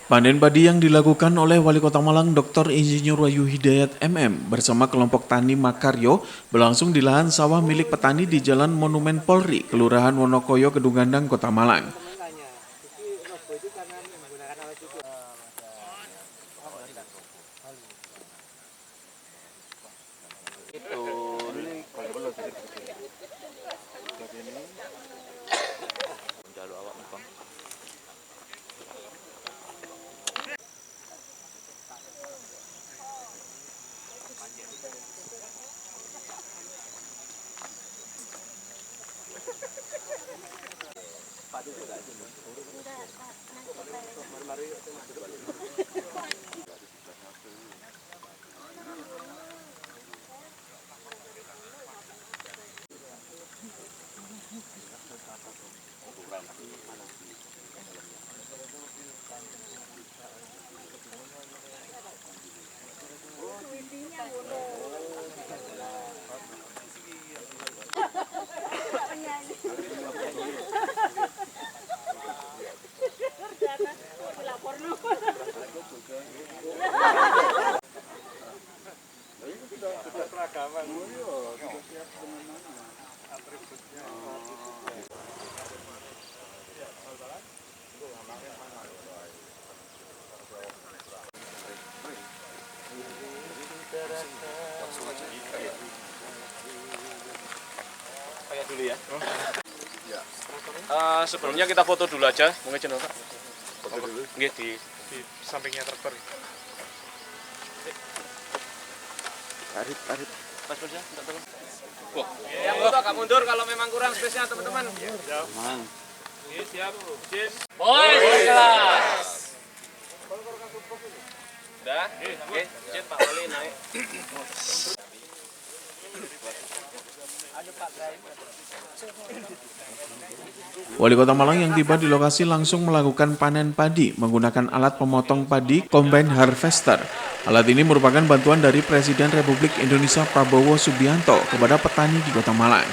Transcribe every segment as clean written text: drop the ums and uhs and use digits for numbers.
Panen padi yang dilakukan oleh Wali Kota Malang Dr. Insinyur Wahyu Hidayat MM bersama kelompok tani Makaryo berlangsung di lahan sawah milik petani di Jalan Monumen Polri, Kelurahan Wonokoyo, Kedungandang, Kota Malang. Kayak dulu ya. Sebelumnya kita foto dulu aja, mungkin channel Kak. Foto dulu. Nggih di sampingnya traktor. Arif. Pas ya, minta tolong. Wah, yang agak mundur kalau memang kurang space-nya teman-teman. Siap. Aman. Oke, siap. Jin. Boys, kelas. Udah? Oke, Jin Pak Wali naik. Wali Kota Malang yang tiba di lokasi langsung melakukan panen padi menggunakan alat pemotong padi Combine Harvester. Alat ini merupakan bantuan dari Presiden Republik Indonesia Prabowo Subianto kepada petani di Kota Malang.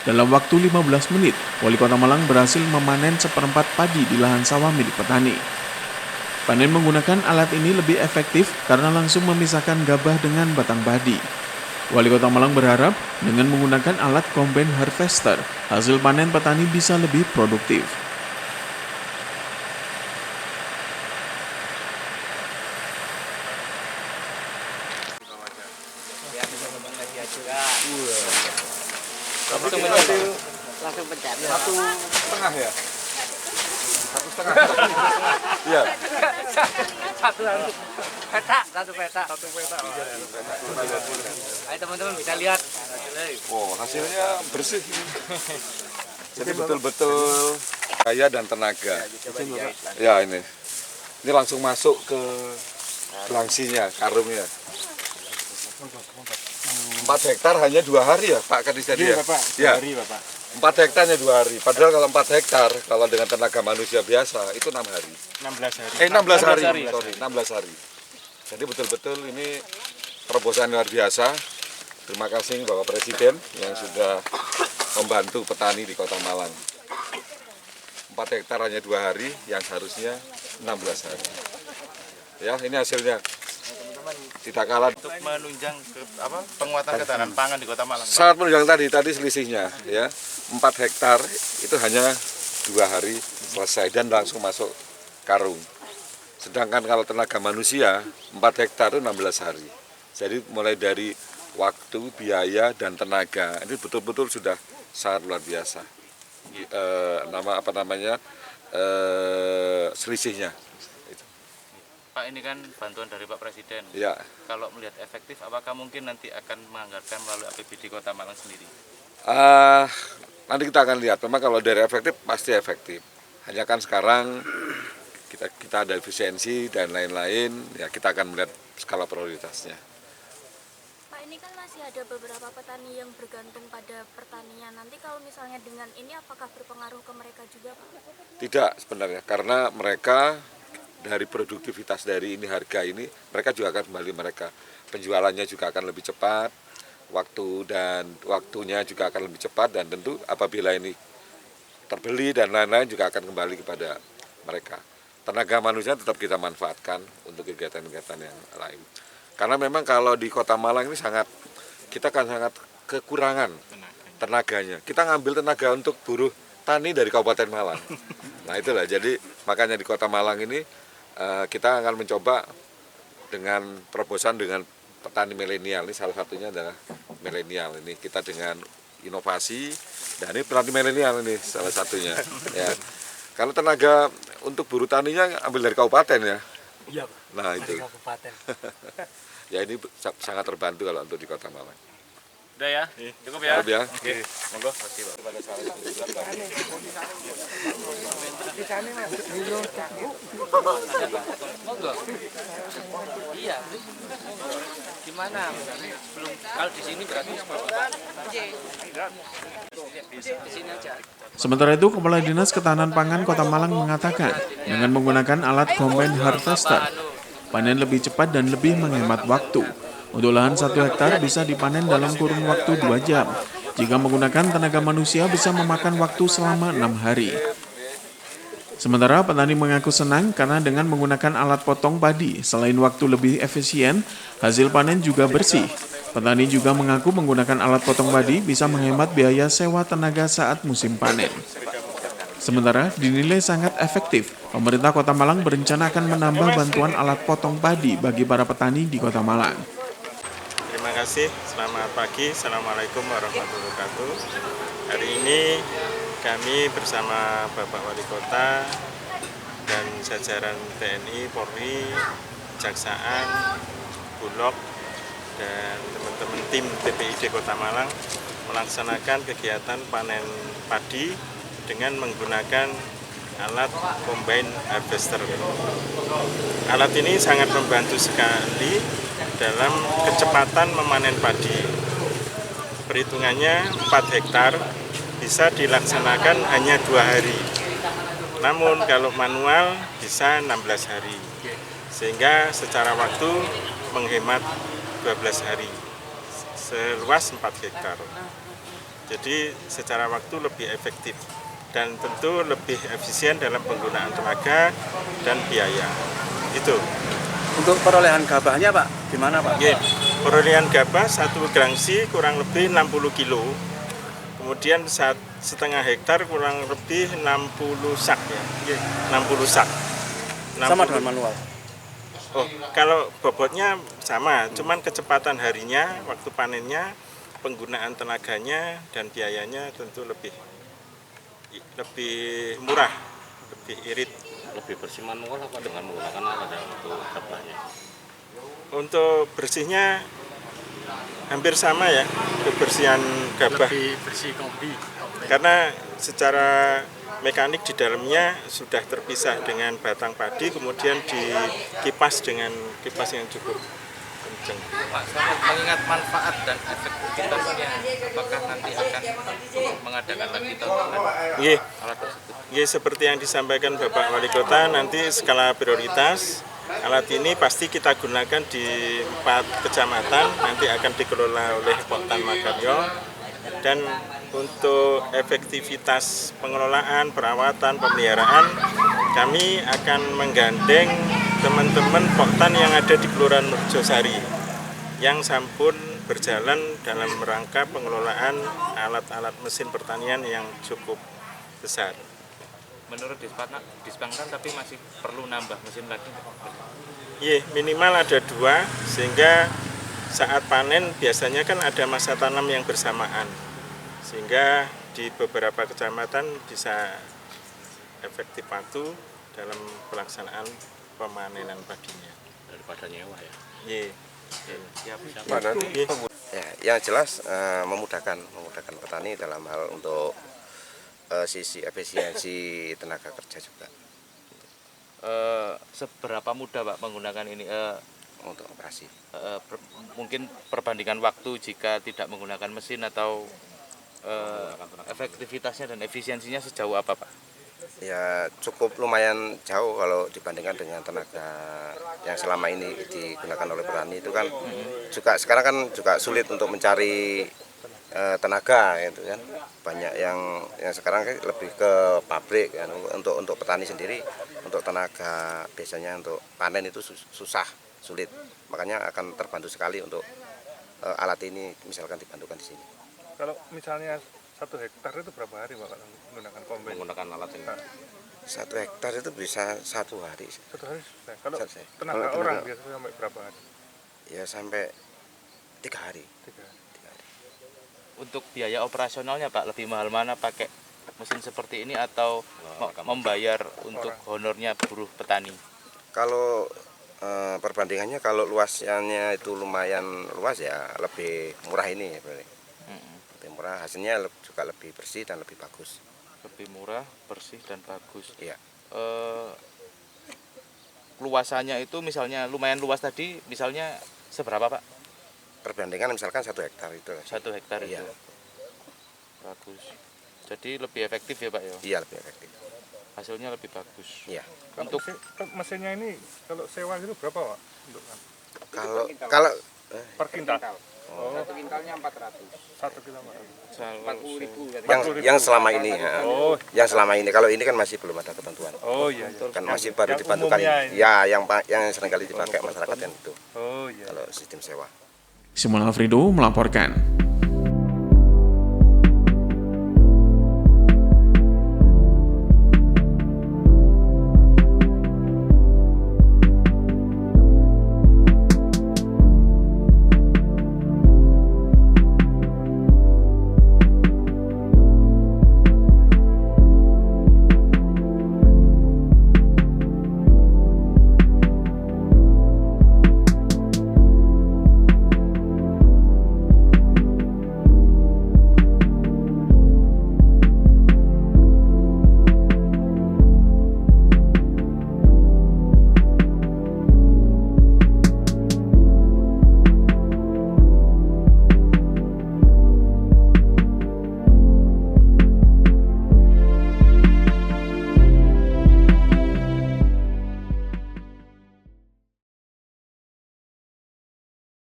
Dalam waktu 15 menit, Wali Kota Malang berhasil memanen seperempat padi di lahan sawah milik petani. Panen menggunakan alat ini lebih efektif karena langsung memisahkan gabah dengan batang padi. Wali Kota Malang berharap dengan menggunakan alat combine harvester, hasil panen petani bisa lebih produktif. Langsung pencet. 1,5 ya? 1,5. Iya. Satu peta. Ayo teman-teman bisa lihat. Oh, hasilnya bersih ini. Jadi betul-betul daya dan tenaga. Ya ini. Ini langsung masuk ke gelangsinya, karungnya. 4 hektar hanya 2 hari ya Pak Kadis tadi ya? Bapak, 2 Ya. hari Bapak. 4 hektarnya 2 hari. Padahal kalau 4 hektar, kalau dengan tenaga manusia biasa, itu 6 hari. 16 hari. 16 hari. Sorry, 16 hari. Jadi betul-betul ini terobosan luar biasa. Terima kasih Bapak Presiden yang sudah membantu petani di Kota Malang. 4 hektar hanya 2 hari, yang seharusnya 16 hari. Ya, ini hasilnya. Tidak kalah. Untuk menunjang penguatan ketahanan pangan di Kota Malang. Sangat menunjang tadi selisihnya ya. 4 hektar itu hanya 2 hari selesai dan langsung masuk karung. Sedangkan kalau tenaga manusia 4 hektar itu 16 hari. Jadi mulai dari waktu, biaya dan tenaga ini betul-betul sudah sangat luar biasa. Selisihnya. Pak, ini kan bantuan dari Pak Presiden. Ya. Kalau melihat efektif, apakah mungkin nanti akan menganggarkan melalui APBD Kota Malang sendiri? Nanti kita akan lihat. Memang kalau dari efektif pasti efektif. Hanya kan sekarang kita ada efisiensi dan lain-lain. Ya kita akan melihat skala prioritasnya. Pak, ini kan masih ada beberapa petani yang bergantung pada pertanian. Nanti kalau misalnya dengan ini apakah berpengaruh ke mereka juga, Pak? Tidak sebenarnya, karena mereka dari produktivitas dari ini harga ini, mereka juga akan kembali mereka. Penjualannya juga akan lebih cepat, waktunya juga akan lebih cepat, dan tentu apabila ini terbeli dan lain-lain juga akan kembali kepada mereka. Tenaga manusia tetap kita manfaatkan untuk kegiatan-kegiatan yang lain. Karena memang kalau di Kota Malang ini kita kan sangat kekurangan tenaganya. Kita ngambil tenaga untuk buruh tani dari Kabupaten Malang. Nah itulah, jadi makanya di Kota Malang ini kita akan mencoba dengan terobosan dengan petani milenial. Ini salah satunya adalah milenial. Ini kita dengan inovasi, dan ini petani milenial ini salah satunya. Ya. Kalau tenaga untuk buruh taninya ambil dari kabupaten ya. Iya, Nah itu. kabupaten. Ya ini sangat terbantu kalau untuk di Kota Malang. Udah ya? Cukup ya? Cukup ya. Oke, monggo. Makasih Pak. Monggo. Iya. Gimana? Belum, kalau di sini berarti di sini aja. Sementara itu, Kepala Dinas Ketahanan Pangan Kota Malang mengatakan, dengan menggunakan alat combine harvester, panen lebih cepat dan lebih menghemat waktu. Untuk lahan 1 hektar bisa dipanen dalam kurun waktu 2 jam. Jika menggunakan tenaga manusia bisa memakan waktu selama 6 hari. Sementara petani mengaku senang karena dengan menggunakan alat potong padi, selain waktu lebih efisien, hasil panen juga bersih. Petani juga mengaku menggunakan alat potong padi bisa menghemat biaya sewa tenaga saat musim panen. Sementara dinilai sangat efektif, pemerintah Kota Malang berencana akan menambah bantuan alat potong padi bagi para petani di Kota Malang. Terima kasih, selamat pagi, Assalamualaikum warahmatullahi wabarakatuh. Hari ini kami bersama Bapak Wali Kota dan jajaran TNI, Polri, Kejaksaan, Bulog, dan teman-teman tim TPID Kota Malang melaksanakan kegiatan panen padi dengan menggunakan alat combine harvester. Alat ini sangat membantu sekali dalam kecepatan memanen padi. Perhitungannya 4 hektar bisa dilaksanakan hanya 2 hari. Namun kalau manual bisa 16 hari. Sehingga secara waktu menghemat 12 hari. Seluas 4 hektar. Jadi secara waktu lebih efektif dan tentu lebih efisien dalam penggunaan tenaga dan biaya. Itu. Untuk perolehan gabahnya Pak, gimana Pak? Ya, perolehan gabah 1 grangsi kurang lebih 60 kilo. Kemudian setengah hektar kurang lebih 60 sak ya. 60 sak. Sama dengan manual. Oh, kalau bobotnya sama, cuman kecepatan harinya, waktu panennya, penggunaan tenaganya dan biayanya tentu lebih murah, lebih irit. Lebih bersih manual apa dengan menggunakan alat untuk gabahnya? Untuk bersihnya hampir sama ya, kebersihan gabah. Lebih bersih kombi. Karena secara mekanik di dalamnya sudah terpisah dengan batang padi, kemudian dikipas dengan kipas yang cukup kencang. Pak, mengingat manfaat dan efektivitasnya, apakah nanti akan mengadakan lagi tahun depan Iya. alat tersebut? Ya, seperti yang disampaikan Bapak Wali Kota, nanti skala prioritas alat ini pasti kita gunakan di 4 kecamatan, nanti akan dikelola oleh Poktan Makaryo. Dan untuk efektivitas pengelolaan, perawatan, pemeliharaan, kami akan menggandeng teman-teman Poktan yang ada di Kelurahan Merjosari yang sampun berjalan dalam rangka pengelolaan alat-alat mesin pertanian yang cukup besar. Menurut Dispangkan tapi masih perlu nambah mesin lagi. Iya, minimal ada 2, sehingga saat panen biasanya kan ada masa tanam yang bersamaan, sehingga di beberapa kecamatan bisa efektif waktu dalam pelaksanaan pemanenan padinya. Daripada nyewa ya. Iya. Siap. Iya. Ya, yang jelas memudahkan petani dalam hal untuk sisi efisiensi tenaga kerja juga. Seberapa mudah Pak menggunakan ini Untuk operasi. mungkin perbandingan waktu jika tidak menggunakan mesin atau efektivitasnya dan efisiensinya sejauh apa Pak? Ya cukup lumayan jauh kalau dibandingkan dengan tenaga yang selama ini digunakan oleh petani itu kan juga sekarang kan juga sulit untuk mencari tenaga gitu kan. Banyak yang sekarang lebih ke pabrik kan. Untuk petani sendiri untuk tenaga biasanya untuk panen itu susah, sulit. Makanya akan terbantu sekali untuk alat ini misalkan dibantukan di sini. Kalau misalnya 1 hektar itu berapa hari Pak menggunakan kombain? Menggunakan alat ini. 1 hektar itu bisa 1 hari. 1 hari selesai. Kalau Selesai. tenaga Kalau orang tenaga- biasanya sampai berapa hari? Ya sampai 3 hari. 3 hari. Untuk biaya operasionalnya Pak, lebih mahal mana pakai mesin seperti ini atau membayar untuk honornya buruh petani? Kalau perbandingannya kalau luasnya itu lumayan luas ya lebih murah ini berarti. Lebih murah, hasilnya juga lebih bersih dan lebih bagus. Lebih murah, bersih dan bagus. Iya. Luasannya itu misalnya lumayan luas tadi, misalnya seberapa Pak? Perbandingan misalkan 1 hektar itu. 1 hektar Iya. itu. Bagus. Jadi lebih efektif ya Pak ya? Iya lebih efektif. Hasilnya lebih bagus. Iya. Untuk mesinnya ini kalau sewa itu berapa Pak? Untuk Kalau per kintal. Oh. 1 kintalnya 400. 1 kilo 40.000. yang selama ini ya. Oh. Yang selama ini kalau ini kan masih belum ada ketentuan. Oh iya. Kan masih baru dibantukan. Ya yang seringkali dipakai masyarakat yang itu. Oh iya. Kalau sistem sewa. Simon Alfredo melaporkan.